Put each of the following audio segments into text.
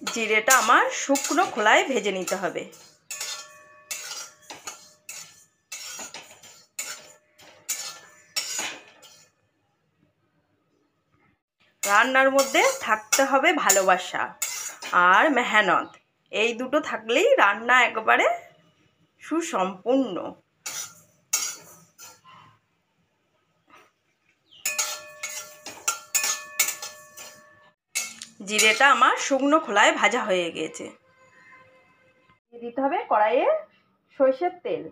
জিরেটা আমার শুকনো খোলায় ভেজে নিতে হবে। রান্নার মধ্যে থাকতে হবে ভালোবাসা আর মেহনত, এই দুটো থাকলেই রান্না একবারে সুসম্পূর্ণ। জিরেটা আমার শুকনো খোলায় ভাজা হয়ে গিয়েছে। দিয়ে দিতে হবে কড়াইয়ে সরষের তেল।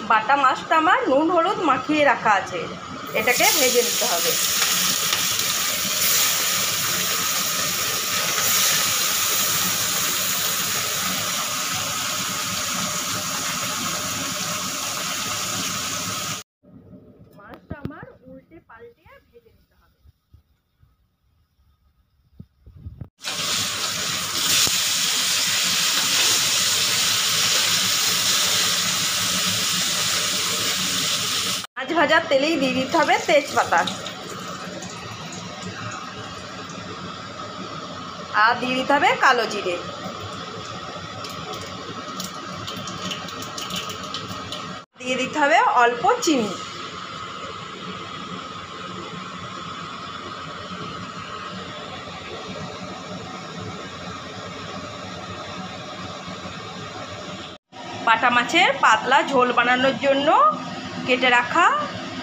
বাটা মাছটা আমার নুন হলুদ মাখিয়ে রাখা আছে, এটাকে ভেজে নিতে হবে। মাছটা আমার উল্টে পাল্টে ভেজে নিতে হবে। মাছ ভাজার তেলেই দিয়ে দিতে হবে তেজপাতা, আর দিয়ে দিতে হবে কালো জিরে, দিয়ে দিতে হবে অল্প চিনি, বাটা মাছের পাতলা ঝোল বানানোর জন্য কেটে রাখা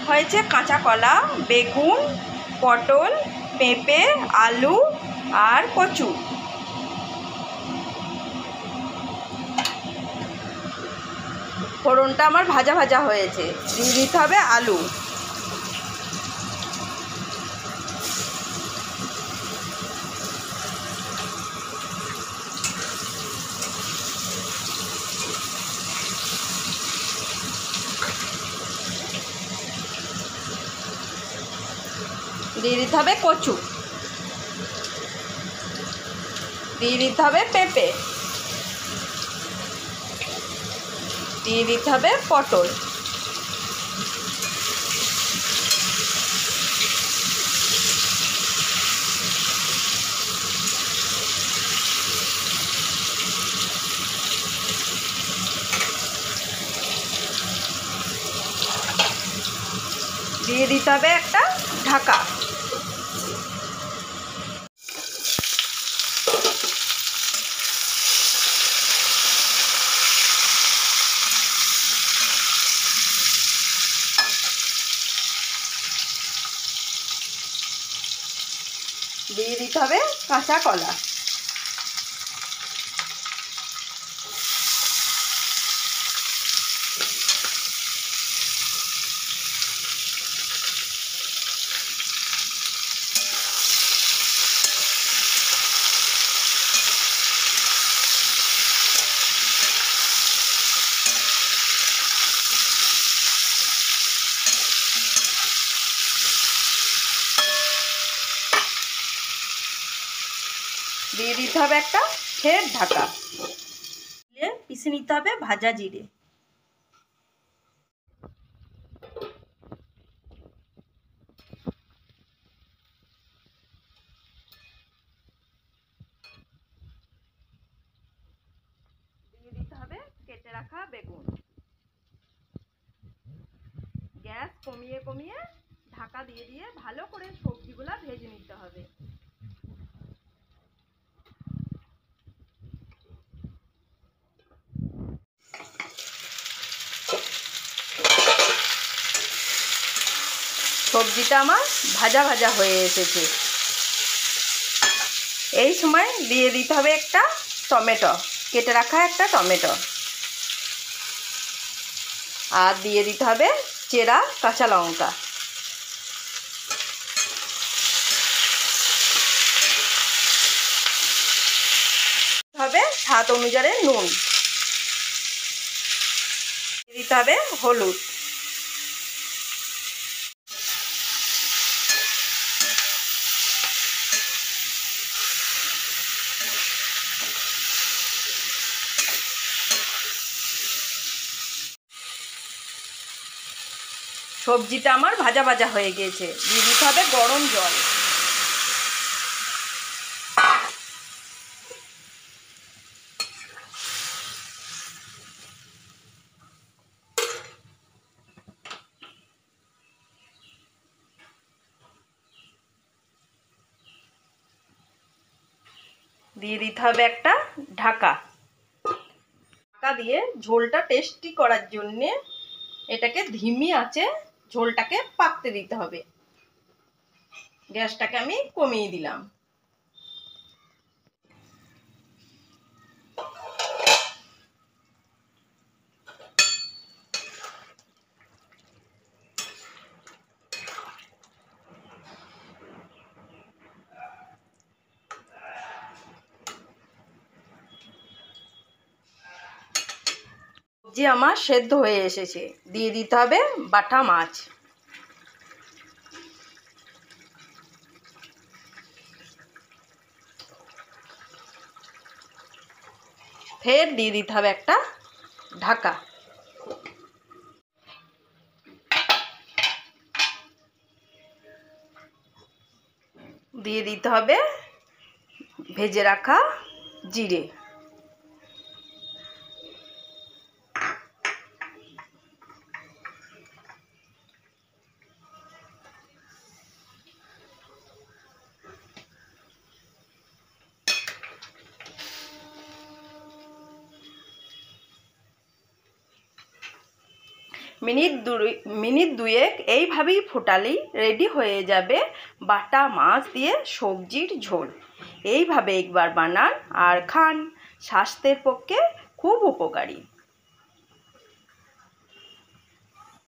হয়েছে কাঁচা কলা, বেগুন, পটল, পেঁপে, আলু আর কচু। ফোড়নটা আমার ভাজা ভাজা হয়েছে, দিয়ে দিতে হবে আলু, দিয়ে দিতে হবে কচু, দিয়ে দিতে হবে পেঁপে, দিয়ে দিতে হবে পটল, দিয়ে দিতে হবে একটা ঢাকা। দিয়ে দিতে হবে কাঁচা কলা, দিয়ে দিতে হবে একটা ফের ঢাকা, দিয়ে পিষে নিতে হবে ভাজা জিরে, দিয়ে দিতে হবে কেটে রাখা বেগুন। গ্যাস কমিয়ে কমিয়ে ঢাকা দিয়ে দিয়ে ভালো করে সবজিগুলা ভেজে নিতে হবে। সবজিটা আমার ভাজা ভাজা হয়ে এসেছে, এই সময় দিয়ে দিতে হবে একটা টমেটো, কেটে রাখা একটা টমেটো, আর দিয়ে দিতে হবে চেরা কাঁচা লঙ্কা, হবে স্বাদ অনুযায়ী নুন, দিতে হবে হলুদ, সবজিটা আমার ভাজা ভাজা হয়ে গিয়েছে। দিয়ে দিতে হবে গরম জল। দিয়ে দিতে হবে একটা ঢাকা। ঢাকা দিয়ে ঝোলটা টেস্টি করার জন্যে এটাকে ধিমি আঁচে ঝোলটাকে পাকতে দিতে হবে। গ্যাসটাকে আমি কমিয়ে দিলাম। সবজি আমার সেদ্ধ হয়ে এসেছে। দিয়ে দিতে হবে বাটা মাছ। ফের দিয়ে দিতে হবে একটা ঢাকা। দিয়ে দিতে হবে ভেজে রাখা জিরে। মিনিট দুয়েক এইভাবেই ফোটালেই রেডি হয়ে যাবে বাটা মাছ দিয়ে সবজির ঝোল। এইভাবে একবার বানান আর খান, স্বাস্থ্যের পক্ষে খুব উপকারী।